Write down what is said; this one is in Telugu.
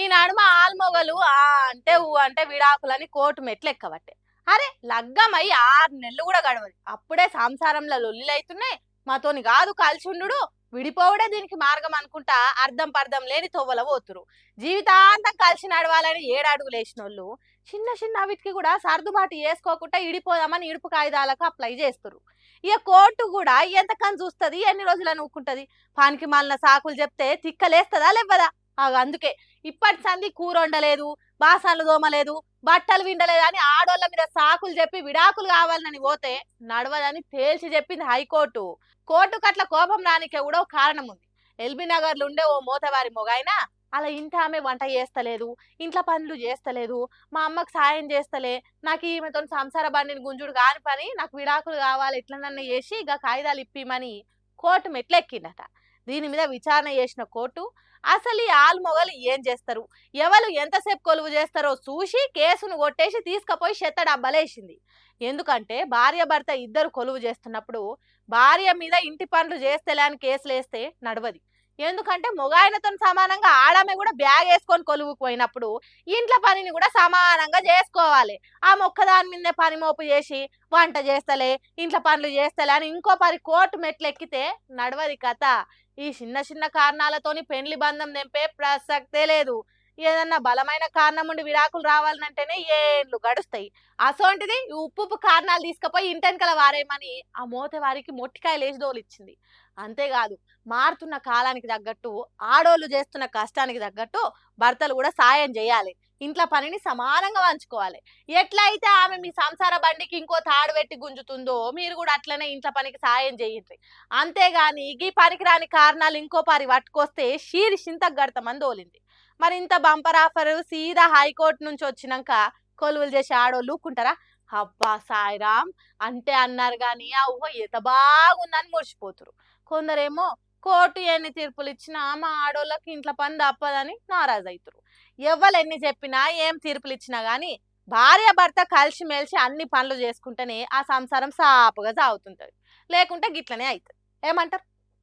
ఈ నడుమ ఆల్మొగలు ఆ అంటే ఊ అంటే విడాకులని కోర్టు మెట్లు ఎక్కబట్టే. అరే లగ్గమై 6 నెలలు కూడా గడవదు. అప్పుడే సంసారంలో లొల్లిలైతున్నాయి. మాతోని కాదు కలిసుండుడు, విడిపోవుడే దీనికి మార్గం అనుకుంటా అర్థం పర్థం లేని తొవ్వల పోతురు. జీవితాంతం కలిసి నడవాలని 7 అడుగులేసినోళ్ళు చిన్న చిన్న వీటికి కూడా సర్దుబాటు చేసుకోకుండా ఇడిపోదామని ఇడుపు కాయిదాలకు అప్లై చేస్తురు. ఇక కోర్టు కూడా ఎంతకని చూస్తుంది, ఎన్ని రోజులని ఊకుంటది. పానికి మాలిన సాకులు చెప్తే తిక్కలేస్తుందా లేవ్వదా? అందుకే ఇప్పటి సంది కూర వండలేదు, బాసన్లు దోమలేదు, బట్టలు విండలేదు అని ఆడోళ్ళ మీద సాకులు చెప్పి విడాకులు కావాలని పోతే నడవదని తేల్చి చెప్పింది హైకోర్టు. కోర్టుకు అట్లా కోపం రానికే కూడా ఒక కారణం ఉంది. ఎల్బీ నగర్లో ఉండే ఓ మోతవారి మొగైనా అలా ఇంటి ఆమె వంట చేస్తలేదు, ఇంట్లో పనులు చేస్తలేదు, మా అమ్మకు సాయం చేస్తలే, నాకు ఈమెతో సంసార బండిని గుంజుడు కాని పని, నాకు విడాకులు కావాలి ఎట్లనన్నా చేసి ఇక కాయిదాలు ఇప్పిమని కోర్టు మెట్లెక్కిందట. దీని మీద విచారణ చేసిన కోర్టు అసలు ఈ ఆల్మొగలు ఏం చేస్తారు, ఎవరు ఎంతసేపు కొలువు చేస్తారో చూసి కేసును కొట్టేసి తీసుకుపోయి చెత్త డబ్బలేసింది. ఎందుకంటే భార్య భర్త ఇద్దరు కొలువు చేస్తున్నప్పుడు భార్య మీద ఇంటి పనులు చేస్తేలే అని కేసులు వేస్తే నడవది. ఎందుకంటే మొగాయనతో సమానంగా ఆడమే కూడా బ్యాగ్ వేసుకొని కొలువుకు పోయినప్పుడు ఇంట్లో పనిని కూడా సమానంగా చేసుకోవాలి. ఆ మొక్కదాని మీదే పని మోపు చేసి వంట చేస్తలే, ఇంట్లో పనులు చేస్తలే అని ఇంకో పని కోర్టు మెట్లు ఎక్కితే నడవది కథ. ఈ చిన్న చిన్న కారణాలతోని పెండ్లి బంధం తెంపే ప్రసక్తే లేదు. ఏదన్నా బలమైన కారణం ఉండి విడాకులు రావాలంటేనే ఏళ్ళు గడుస్తాయి. అసోంటిది ఈ ఉప్పు కారణాలు తీసుకుపోయి ఇంటెనకల వారేమని ఆ మోత వారికి మొట్టికాయలు వేసి దోలిచ్చింది. అంతేకాదు, మారుతున్న కాలానికి తగ్గట్టు ఆడోళ్ళు చేస్తున్న కష్టానికి తగ్గట్టు భర్తలు కూడా సాయం చేయాలి, ఇంట్లో పనిని సమానంగా పంచుకోవాలి. ఎట్లయితే ఆమె మీ సంసార బండికి ఇంకో తాడు పెట్టి గుంజుతుందో మీరు కూడా అట్లనే ఇంట్లో పనికి సాయం చేయండి. అంతేగాని ఈ పనికిరాని కారణాలు ఇంకో పారి పట్టుకొస్తే షీరి చింతకు గడతామని దోలింది. మరి ఇంత బంపర్ ఆఫర్ సీదా హైకోర్టు నుంచి వచ్చినాక కొలువులు చేసి ఆడోళ్ళు ఊకుంటారా? అబ్బా సాయిరామ్ అంటే అన్నారు కానీ ఆ ఊహ ఎంత బాగుందని మురిసిపోతురు. కొందరేమో కోర్టు ఎన్ని తీర్పులు ఇచ్చినా మా ఆడోళ్ళకి ఇంట్లో పని తప్పదని నారాజు అవుతారు. ఎవ్వరు ఎన్ని చెప్పినా ఏం తీర్పులు ఇచ్చినా గానీ భార్య భర్త కలిసిమెలిసి అన్ని పనులు చేసుకుంటేనే ఆ సంసారం సాపుగా సాగుతుంటది. లేకుంటే గిట్లనే అవుతుంది. ఏమంటారు?